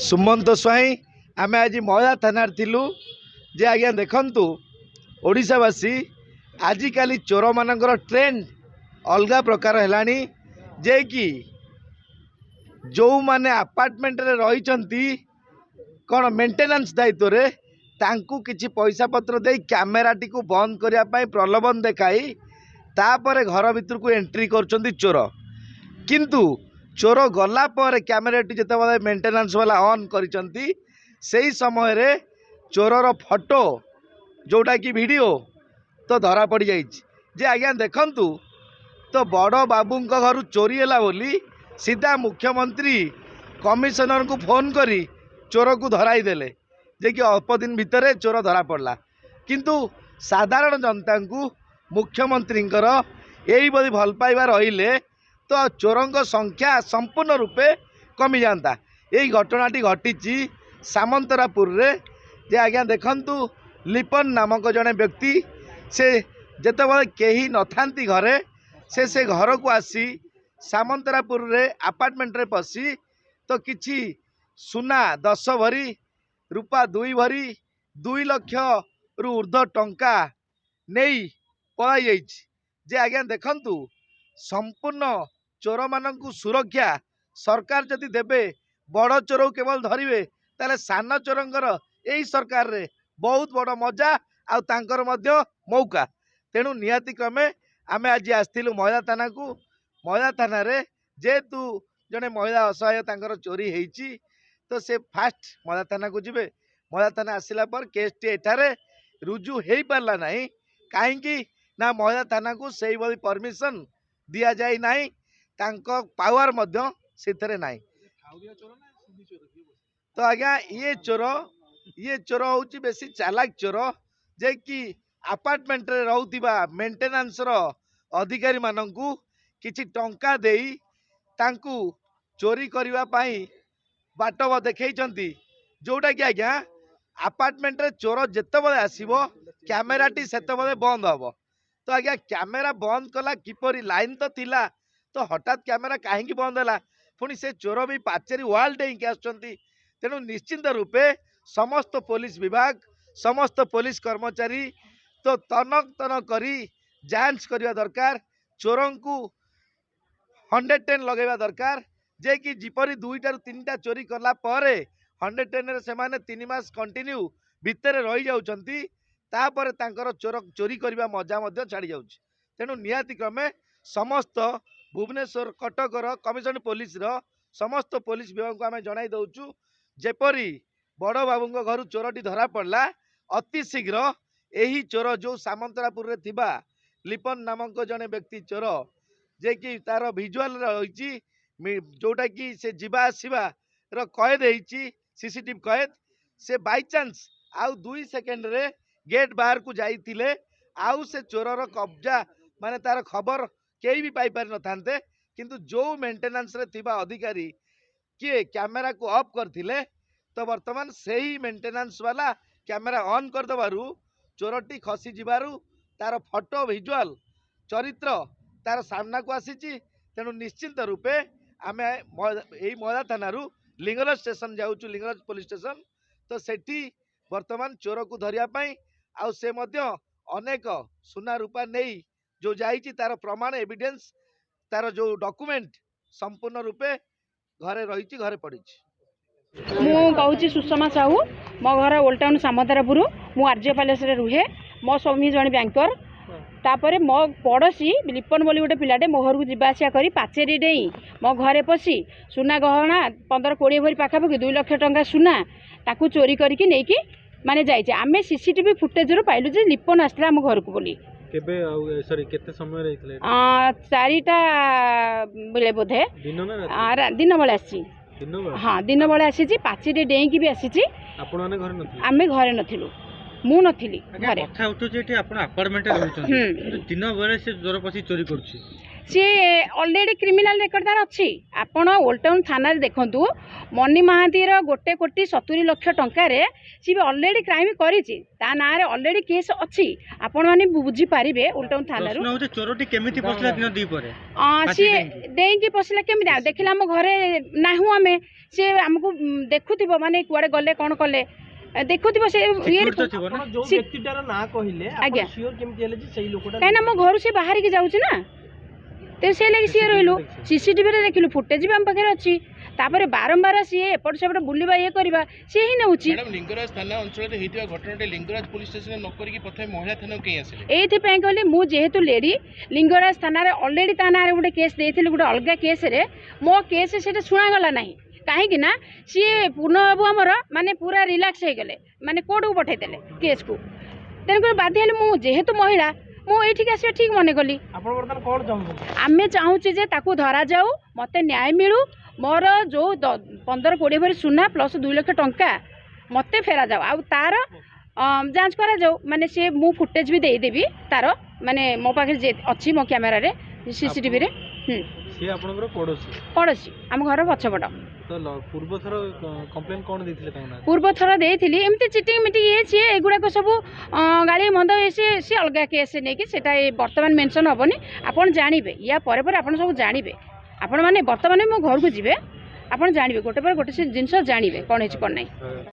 सुमंत स्वाई आम आज मौजा थाना थिलु जे आज्ञा देखु ओडिशावासी आजिकाली चोर मानकर ट्रेंड अलग प्रकार है जे कि जो माने अपार्टमेंट रे रही कौन मेंटेनेंस दायित्व रे तांकू किछि पैसा पत्र दे कैमेरा टी को बंद करने प्रलोभन देखाई तापर घर भीतर को एंट्री कर चोर किंतु चोर गला पर कैमेरा टी जिते मेंटेनेंस वाला ऑन करिसंती सेही समय रे चोरर फोटो जोटा कि वीडियो तो धरा पड़ जाइए जे आज्ञा देखंतु तो बड़ बाबू घर चोरी है बोली सीधा मुख्यमंत्री कमिशनर को फोन करी चोर को धराई देले जे कि अल्प दिन भितर चोर धरा पड़ला किंतु साधारण जनता को मुख्यमंत्री यही बड़ी भल पाइबा रहिले तो चोरों संख्या संपूर्ण रूपे कमी जाता। यही घटनाटी घटी सामंतरापुर रे जे आज्ञा देखंतु लिपन नामक जड़े व्यक्ति से जेतेबेले केही नथांती घरे से घर को आसी सामंतरापुर रे अपार्टमेंट रे पसी तो किछि सुना 10 भरी रूपा 2 भरी 2 लाख रु ऊर्ध्व टंका नहीं पलाई जाइछि जे आज्ञा देखंतु संपूर्ण चोर मानकु सुरक्षा सरकार जदि देबे बड़ चोर केवल धरिवे ताले सान चोरंकर यही सरकार रे बहुत बड़ मजा आ तांकर मध्य मौका तेणु निहाती क्रमे आमे आज आस्थिलु महिला थाना को महिला थाना रे जेतु जड़े महिला असहाय तांकर चोरी हेइची तो से फास्ट महिला थाना को जिबे महिला थाना आसिला पर केस टी एठारे रुजु हेई पारला नहीं काहेकि ना महिला थाना को सही बड़ी परमिशन दिया जाए नहीं तांको पावर मध्य सेथरे नहीं तो आज्ञा ये चोर होची बेसी चालाक चोर जे कि अपार्टमेंट रे रहउतिबा मेंटेनेंस रो अधिकारी माननकु किछि टंका देई तांकु चोरी करिवा पाई बाटव देखैचंती जोटा कि आज्ञा अपार्टमेंट रे चोर जेते बेले आसीबो कैमेरा टी सेते बेले बंद हबो तो आज्ञा कैमेरा बंद कला किपरि लाइन तो थिला तो हठात कैमेरा काहेकि बंद हला पुणी से चोर भी पाचेरी वाल डेई के आछंती तेणु निश्चिंत रूपे समस्त पुलिस विभाग समस्त पुलिस कर्मचारी तो तनक तनक करी जांच करवा दरकार चोरों को 110 लगेवा दरकार जे कि जिपरी 2टा 3टा चोरी करला परे 110 रे सेमाने 3 मास कंटिन्यू भितर रही जाउछंती तापर तांकर चोरी करवा मजा मध्य छाड़ी जाउछ तेणु निहाती क्रमे समस्त भुवनेश्वर कटकर कमिशनर पुलिस रो समस्त पुलिस विभाग को आम जणाई दउछु जेपरी बड़ बाबू घर चोरटी धरा पड़ला अति शीघ्र यही चोर जो सामंतरापुर रे थिबा लिपन नामक जने व्यक्ति चोर जे कि तार विजुअल रही जोटा कि से जीवा आसवा कैद होती सीसीटीवी कैद से बाय चांस आउ 2 सेकेंड रे गेट बाहर को जाइतिले आउ से चोरर कब्जा माने तार खबर केही भी पाई पारि नथांते किंतु जो मेंटेनेंस रे थिबा अधिकारी किए कैमेरा को ऑफ करथिले तो वर्तमान से ही मेंटेनेंस वाला कैमेरा ऑन कर दबारु चोरटी खसी जिबारु तार फोटो विजुअल चरित्र तार सामना को आसीची तेणु निश्चिंत रूपे आम यही महिला थाना लिंगराज स्टेशन जाऊँ लिंगराज पुलिस स्टेशन तो सेठी वर्तमान चोर को धरिया पाई आउ से मध्य अनेक सुना रूपा नहीं जो जाइची तार प्रमाण एविडेंस तार जो डॉक्यूमेंट संपूर्ण रूपे घरे रही घरे पड़ी मु कहूँ सुषमा साहू मो घर ओल्ड टाउन सामंतरापुर मु आरजे पैलेस रे रुहे मो स्वामी जड़े बैंकर तापर मो पड़ोशी लिपन बोली गोटे पिलाटे मो घर को जावासिया करी पाचेरी डेई मो घरे पशि सुना गहना 15-20 भरी पाखापाखि 2 लाख टंका सुना ताकू चोरी करके नहीं माने जाइए आमे सीसीटीवी फुटेज पाइलु जे लिपन आसला आम घर को बोली केबे सॉरी केते समय रहितले 4टा बेले बोधे दिन बेले आसी हाँ दिन बेले आसी पाचेरी डेई की भी आसी आपण माने घर नथि आमे घरे नथिलु मु नथिली घरे कथा उठो जे आपण अपार्टमेंट रे रहउछन दिन बेले से जोर पसी चोरी करछि सी ऑलरेडी क्रिमिनाल रेकर्ड तार अच्छी आपण ओल्ड टाउन थाना देखु मनी महांतीर 1,70,00,000 टंकार सी भी ऑलरेडी क्राइम करी ना ऑलरेडी केस अच्छी आपण मैंने बुझीपारे ओल्ड टाउन थाना चोरटी केमिति पसला दिन दी परे सी देकी पसला केमी देखला आम घरे नाहू आम सी आमको देखुव माने कुआडे गले कौन कले देखुव से कहीं मो घर से बाहर की जाऊँ ना तो से लगे सी रही सीसीटीवी देखिलु फुटेज भी आम पाखे अच्छी तापर बारंबार सी एपट सेपट बुलवा ये करवा सी ही नौ लिंगराज थाना अंचल घटना लिंगराज पुलिस स्टेशन नकरी प्रथम महिला थाना कहीं आसिले ये कहली मुझे लेडी लिंगराज थाना ऑलरेडी ता ना गोटे केस देती गोटे अलग केस रे मो केस से शुणागला ना कहीं ना सी पूर्ण बाबू आमर माने पूरा रिलैक्स हो गले माने कोर्ट को पठेदेले केस को तेणुक बाध्य मुझे महिला मुझे आस ठीक मन कली आम चाहूँ जे ताकू धरा जाऊ मत न्याय मिलू मोर जो 15-20 भरी सुना प्लस 2 लाख टंका मत फेरा जाऊ आ तार जांच करा जाऊ माने से मु फुटेज भी देदेवी तार माने मो पाखे अच्छी मो कैमेरा रे सीसीटीवी रे से आपनकर पड़ोसी आम घर पछपट तो पूर्व थर कंप्लेन कोन देथिले ताना पूर्व थर देथिली एमती चिटिंग मीटिंग ये सी एगुड़ा को सब गाड़ी मंद सी अलग केस नहीं कि सेटा वर्तमान मेंशन हेनी आपन जानिबे या परे परे आपन सब जानिबे आपण माने वर्तमान मो घर को जिबे आपन जानिबे गोटे पर गोटे जिनस जानिबे कोन हेछि कोन नहीं।